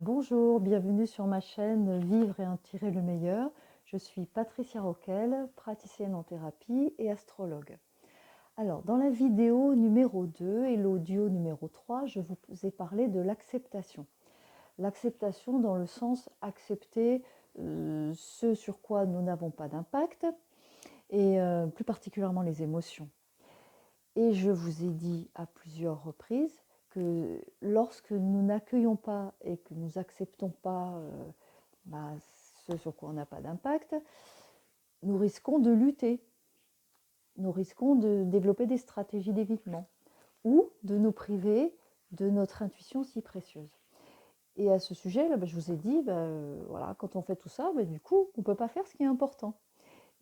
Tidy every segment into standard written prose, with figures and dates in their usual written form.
Bonjour, bienvenue sur ma chaîne Vivre et en tirer le meilleur. Je suis Patricia Roquel, praticienne en thérapie et astrologue. Alors, dans la vidéo numéro 2 et l'audio numéro 3, je vous ai parlé de l'acceptation. L'acceptation dans le sens accepter ce sur quoi nous n'avons pas d'impact et plus particulièrement les émotions. Et je vous ai dit à plusieurs reprises que lorsque nous n'accueillons pas et que nous n'acceptons pas ce sur quoi on n'a pas d'impact, nous risquons de lutter, nous risquons de développer des stratégies d'évitement ou de nous priver de notre intuition si précieuse. Et à ce sujet, là, je vous ai dit, voilà, quand on fait tout ça, du coup, on ne peut pas faire ce qui est important.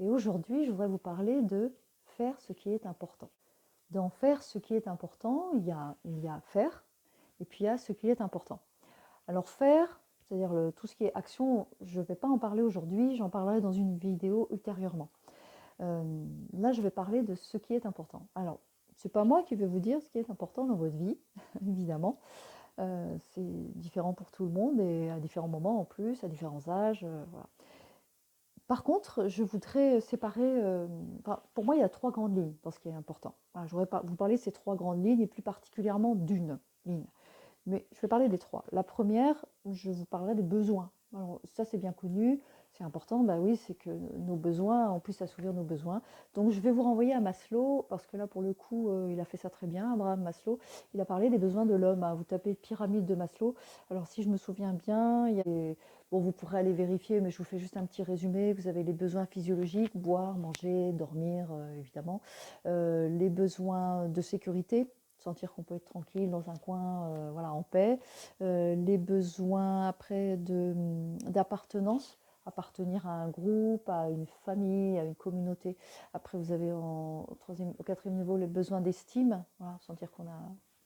Et aujourd'hui, je voudrais vous parler de faire ce qui est important. Dans faire ce qui est important, il y a faire, et puis il y a ce qui est important. Alors faire, c'est-à-dire tout ce qui est action, je ne vais pas en parler aujourd'hui, j'en parlerai dans une vidéo ultérieurement. Là, je vais parler de ce qui est important. Alors, ce n'est pas moi qui vais vous dire ce qui est important dans votre vie, évidemment. C'est différent pour tout le monde et à différents moments en plus, à différents âges. Voilà. Par contre, je voudrais séparer, pour moi, il y a trois grandes lignes dans ce qui est important. Voilà, je voudrais vous parler de ces trois grandes lignes et plus particulièrement d'une ligne. Mais je vais parler des trois. La première, je vous parlerai des besoins. Alors, ça, c'est bien connu, c'est important. Bah oui, c'est que nos besoins, on puisse assouvir nos besoins. Donc, je vais vous renvoyer à Maslow, parce que là, pour le coup, il a fait ça très bien, Abraham Maslow. Il a parlé des besoins de l'homme. Vous tapez pyramide de Maslow. Alors, si je me souviens bien, il y a des... Bon, vous pourrez aller vérifier, mais je vous fais juste un petit résumé. Vous avez les besoins physiologiques, boire, manger, dormir, évidemment. Les besoins de sécurité, sentir qu'on peut être tranquille dans un coin, voilà, en paix. Les besoins après d'appartenance, appartenir à un groupe, à une famille, à une communauté. Après, vous avez au quatrième niveau les besoins d'estime, voilà, sentir qu'on a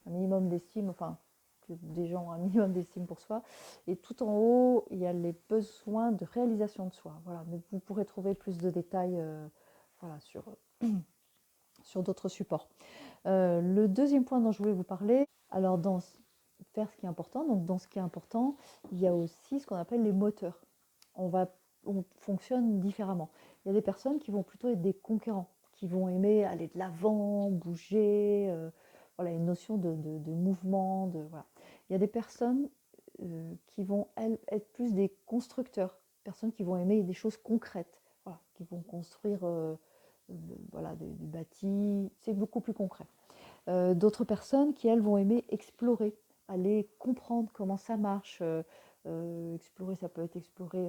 un minimum d'estime, enfin que des gens ont un minimum d'estime pour soi. Et tout en haut, il y a les besoins de réalisation de soi. Voilà, mais vous pourrez trouver plus de détails voilà, sur d'autres supports. Le deuxième point dont je voulais vous parler, alors dans faire ce qui est important, donc dans ce qui est important, il y a aussi ce qu'on appelle les moteurs. On fonctionne différemment. Il y a des personnes qui vont plutôt être des conquérants, qui vont aimer aller de l'avant, bouger, voilà, une notion de mouvement, voilà. Il y a des personnes qui vont, elles, être plus des constructeurs, personnes qui vont aimer des choses concrètes, voilà, qui vont construire voilà, du bâti, c'est beaucoup plus concret. D'autres personnes qui, elles, vont aimer explorer, aller comprendre comment ça marche. Explorer, ça peut être explorer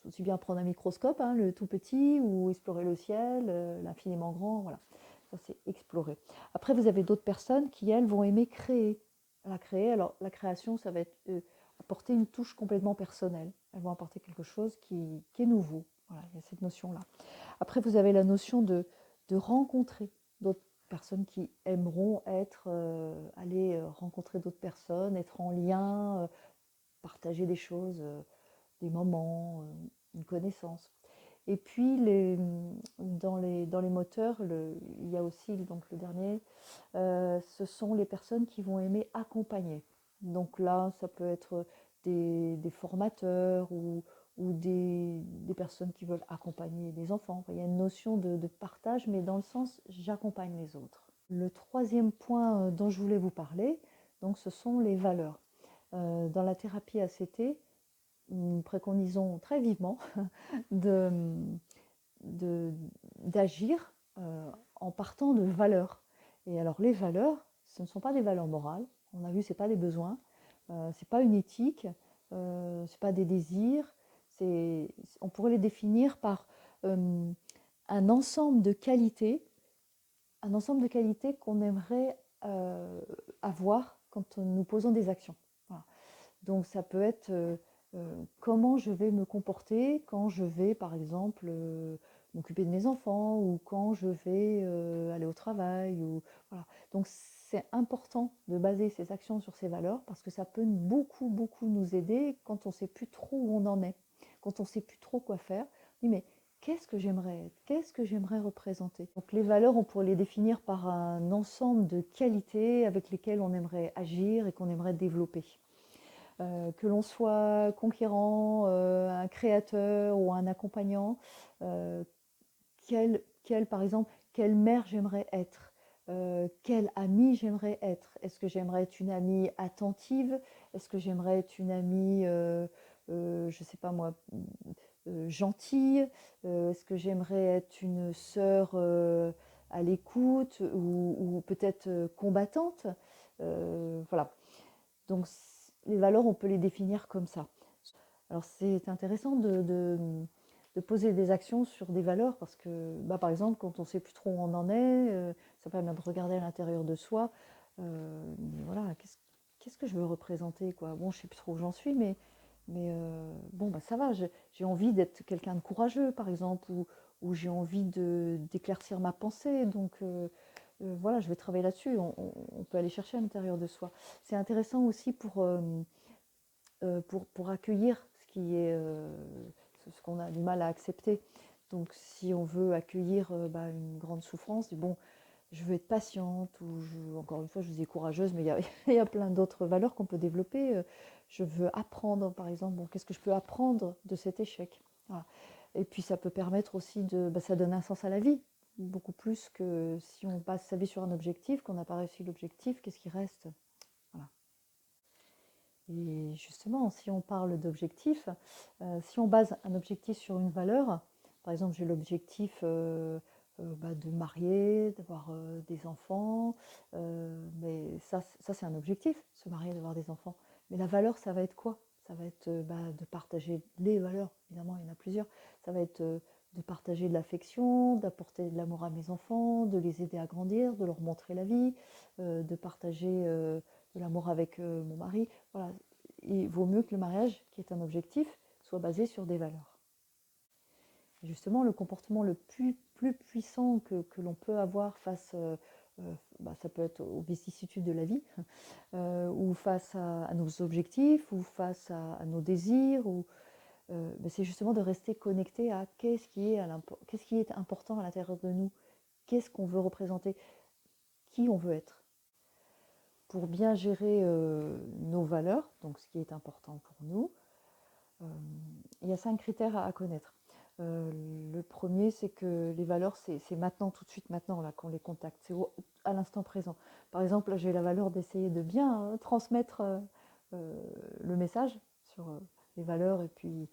aussi bien prendre un microscope, hein, le tout petit, ou explorer le ciel, l'infiniment grand, voilà. Ça, c'est explorer. Après, vous avez d'autres personnes qui, elles, vont aimer créer. Alors, la création, ça va être apporter une touche complètement personnelle. Elles vont apporter quelque chose qui est nouveau. Voilà, il y a cette notion-là. Après, vous avez la notion de rencontrer d'autres personnes qui aimeront aller rencontrer d'autres personnes, être en lien, partager des choses, des moments, une connaissance. Et puis, dans les moteurs, il y a aussi, donc le dernier, ce sont les personnes qui vont aimer accompagner. Donc là, ça peut être des formateurs ou des personnes qui veulent accompagner des enfants. Il y a une notion de partage, mais dans le sens j'accompagne les autres. Le troisième point dont je voulais vous parler, donc, ce sont les valeurs. Dans la thérapie ACT, nous préconisons très vivement de, d'agir en partant de valeurs. Et alors les valeurs, ce ne sont pas des valeurs morales, on a vu, ce n'est pas des besoins, ce n'est pas une éthique, ce n'est pas des désirs, on pourrait les définir par un ensemble de qualités, qu'on aimerait avoir quand nous posons des actions. Voilà. Donc ça peut être comment je vais me comporter quand je vais, par exemple, m'occuper de mes enfants ou quand je vais aller au travail. Voilà. Donc c'est important de baser ses actions sur ces valeurs parce que ça peut beaucoup, beaucoup nous aider quand on ne sait plus trop où on en est, quand on ne sait plus trop quoi faire. On dit, mais qu'est-ce que j'aimerais être? Qu'est-ce que j'aimerais représenter? Donc les valeurs, on pourrait les définir par un ensemble de qualités avec lesquelles on aimerait agir et qu'on aimerait développer. Que l'on soit conquérant, un créateur ou un accompagnant, euh, par exemple, quelle mère j'aimerais être, quelle amie j'aimerais être. Est-ce que j'aimerais être une amie attentive? Est-ce que j'aimerais être une amie, je ne sais pas moi, gentille? Est-ce que j'aimerais être une sœur à l'écoute ou peut-être combattante? Voilà. Donc les valeurs, on peut les définir comme ça. Alors c'est intéressant de poser des actions sur des valeurs parce que, bah, par exemple, quand on ne sait plus trop où on en est, ça permet de regarder à l'intérieur de soi. Voilà, qu'est-ce que je veux représenter, quoi. Bon, je ne sais plus trop où j'en suis, mais bon, bah, ça va. J'ai envie d'être quelqu'un de courageux, par exemple, ou j'ai envie d'éclaircir ma pensée. Donc voilà, je vais travailler là-dessus. On peut aller chercher à l'intérieur de soi. C'est intéressant aussi pour accueillir ce qui est ce qu'on a du mal à accepter. Donc si on veut accueillir bah, une grande souffrance, bon, je veux être patiente, ou encore une fois, je vous dis courageuse, mais il y a plein d'autres valeurs qu'on peut développer. Je veux apprendre, par exemple, bon, qu'est-ce que je peux apprendre de cet échec? Voilà. Et puis ça peut permettre aussi bah, ça donne un sens à la vie, beaucoup plus que si on passe sa vie sur un objectif, qu'on n'a pas réussi l'objectif, qu'est-ce qui reste? Voilà. Et justement, si on parle d'objectifs, si on base un objectif sur une valeur, par exemple, j'ai l'objectif bah, de me marier, d'avoir des enfants, mais ça c'est un objectif, se marier, d'avoir des enfants. Mais la valeur, ça va être quoi? Ça va être bah, de partager les valeurs, évidemment, il y en a plusieurs. Ça va être de partager de l'affection, d'apporter de l'amour à mes enfants, de les aider à grandir, de leur montrer la vie, de partager de l'amour avec mon mari. Voilà, il vaut mieux que le mariage, qui est un objectif, soit basé sur des valeurs. Et justement, le comportement le plus puissant que l'on peut avoir face, bah, ça peut être aux vicissitudes de la vie, ou face à nos objectifs, ou face à nos désirs, bah, c'est justement de rester connecté à qu'est-ce qui est important à l'intérieur de nous, qu'est-ce qu'on veut représenter, qui on veut être. Pour bien gérer nos valeurs, donc ce qui est important pour nous, il y a 5 critères à connaître. Le premier, c'est que les valeurs, c'est maintenant, tout de suite maintenant, là, qu'on les contacte, c'est à l'instant présent. Par exemple, j'ai la valeur d'essayer de bien transmettre le message sur les valeurs et puis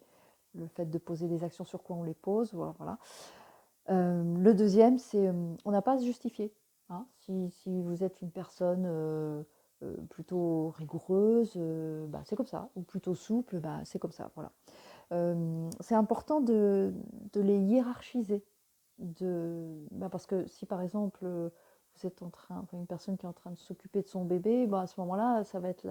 le fait de poser des actions sur quoi on les pose. Voilà. Le deuxième, c'est on n'a pas à se justifier. Hein. Si vous êtes une personne plutôt rigoureuse, bah, c'est comme ça, ou plutôt souple, bah, c'est comme ça. Voilà. C'est important de les hiérarchiser. Bah, parce que si par exemple vous êtes une personne qui est en train de s'occuper de son bébé, bah, à ce moment-là, ça va être,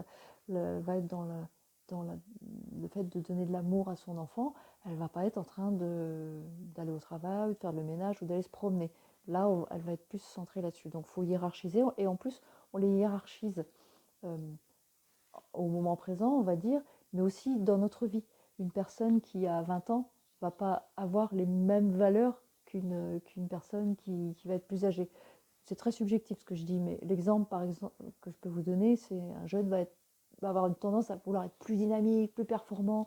va être dans le fait de donner de l'amour à son enfant. Elle ne va pas être en train d'aller au travail, de faire le ménage ou d'aller se promener. Là, elle va être plus centrée là-dessus. Donc, il faut hiérarchiser. Et en plus, on les hiérarchise euh, au moment présent, on va dire, mais aussi dans notre vie. Une personne qui a 20 ans ne va pas avoir les mêmes valeurs qu'une personne qui va être plus âgée. C'est très subjectif ce que je dis, mais l'exemple par exemple que je peux vous donner, c'est un jeune va avoir une tendance à vouloir être plus dynamique, plus performant,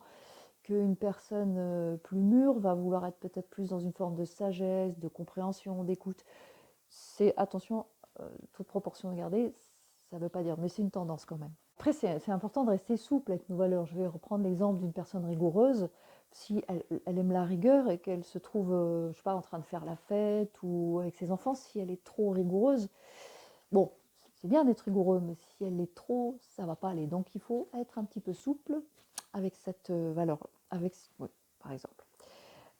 qu'une personne plus mûre va vouloir être peut-être plus dans une forme de sagesse, de compréhension, d'écoute. C'est, attention, toute proportion gardée, ça ne veut pas dire, mais c'est une tendance quand même. Après, c'est important de rester souple avec nos valeurs. Je vais reprendre l'exemple d'une personne rigoureuse. Si elle aime la rigueur et qu'elle se trouve, je ne sais pas, en train de faire la fête ou avec ses enfants, si elle est trop rigoureuse, bon, c'est bien d'être rigoureux, mais si elle l'est trop, ça ne va pas aller. Donc il faut être un petit peu souple avec cette valeur, oui, par exemple.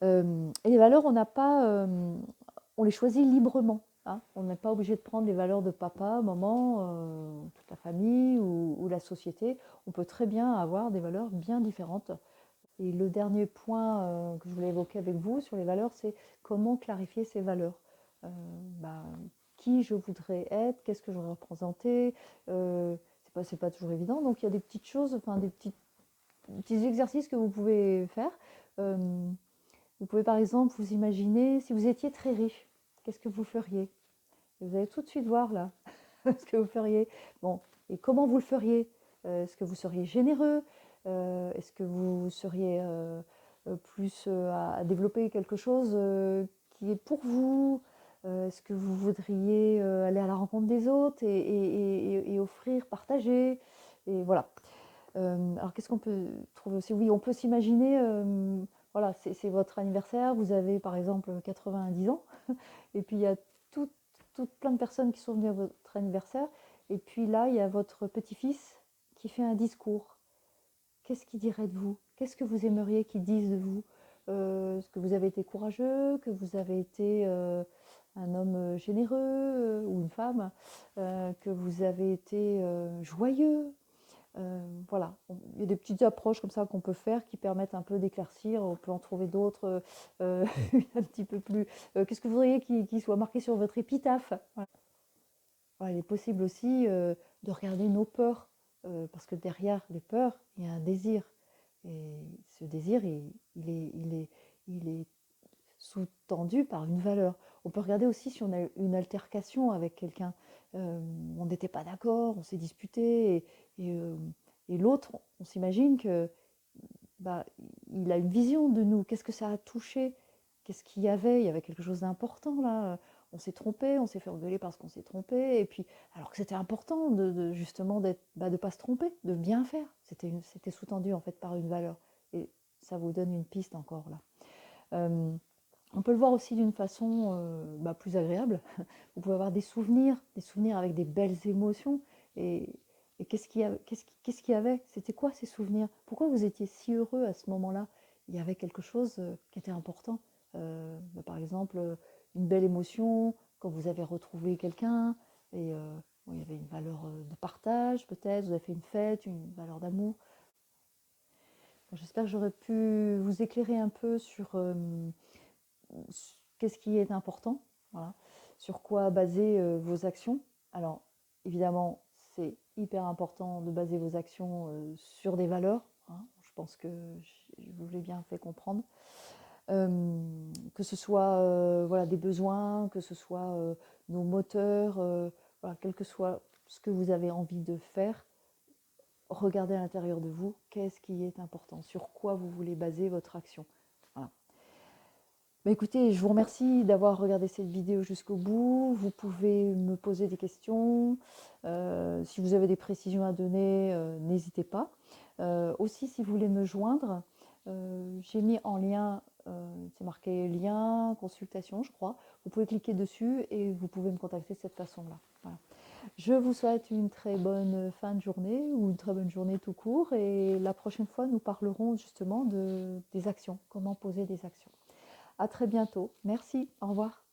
Et les valeurs, on les choisit librement. Hein. On n'est pas obligé de prendre les valeurs de papa, maman, toute la famille ou la société. On peut très bien avoir des valeurs bien différentes. Et le dernier point que je voulais évoquer avec vous sur les valeurs, c'est comment clarifier ces valeurs. Euh, bah, qui je voudrais être, qu'est-ce que je voudrais représenter, c'est pas toujours évident. Donc il y a des petites choses, enfin des petits exercices que vous pouvez faire. Vous pouvez par exemple vous imaginer si vous étiez très riche, qu'est-ce que vous feriez? Vous allez tout de suite voir là ce que vous feriez. Bon, et comment vous le feriez? Est-ce que vous seriez généreux? Est-ce que vous seriez plus à développer quelque chose qui est pour vous? Est-ce que vous voudriez aller à la rencontre des autres et offrir, partager? Et voilà. Alors qu'est-ce qu'on peut trouver aussi? Oui, on peut s'imaginer, voilà, c'est votre anniversaire, vous avez par exemple 90 ans, et puis il y a tout, plein de personnes qui sont venues à votre anniversaire, et puis là, il y a votre petit-fils qui fait un discours. Qu'est-ce qu'il dirait de vous? Qu'est-ce que vous aimeriez qu'il dise de vous? Est-ce que vous avez été courageux, que vous avez été un homme généreux ou une femme, que vous avez été joyeux? Voilà, il y a des petites approches comme ça qu'on peut faire qui permettent un peu d'éclaircir. On peut en trouver d'autres un petit peu plus. Qu'est-ce que vous voudriez qui soit marqué sur votre épitaphe? Voilà. Voilà, il est possible aussi de regarder nos peurs, parce que derrière les peurs, il y a un désir. Et ce désir, il est sous-tendu par une valeur. On peut regarder aussi si on a une altercation avec quelqu'un. On n'était pas d'accord, on s'est disputé, et, euh, et l'autre, on s'imagine que bah, il a une vision de nous. Qu'est-ce que ça a touché? Qu'est-ce qu'il y avait? Il y avait quelque chose d'important là. On s'est trompé, on s'est fait engueuler parce qu'on s'est trompé. Et puis, alors que c'était important justement de ne pas se tromper, de bien faire. C'était sous-tendu en fait par une valeur. Et ça vous donne une piste encore là. Euh, on peut le voir aussi d'une façon plus agréable. Vous pouvez avoir des souvenirs avec des belles émotions. Et, qu'est-ce qu'il y avait? C'était quoi ces souvenirs? Pourquoi vous étiez si heureux à ce moment-là? Il y avait quelque chose qui était important. Par exemple, une belle émotion quand vous avez retrouvé quelqu'un. Et bon, il y avait une valeur de partage peut-être. Vous avez fait une fête, une valeur d'amour. Bon, j'espère que j'aurais pu vous éclairer un peu sur qu'est-ce qui est important, voilà, sur quoi baser vos actions. Alors, évidemment, c'est hyper important de baser vos actions sur des valeurs, hein. Je pense que je vous l'ai bien fait comprendre. Que ce soit voilà, des besoins, que ce soit nos moteurs, voilà, quel que soit ce que vous avez envie de faire, regardez à l'intérieur de vous, qu'est-ce qui est important, sur quoi vous voulez baser votre action. Voilà. Bah écoutez, je vous remercie d'avoir regardé cette vidéo jusqu'au bout. Vous pouvez me poser des questions. Si vous avez des précisions à donner, n'hésitez pas. Aussi, si vous voulez me joindre, j'ai mis en lien, c'est marqué lien, consultation, je crois. Vous pouvez cliquer dessus et vous pouvez me contacter de cette façon-là. Voilà. Je vous souhaite une très bonne fin de journée ou une très bonne journée tout court. Et la prochaine fois, nous parlerons justement des actions, comment poser des actions. À très bientôt. Merci. Au revoir.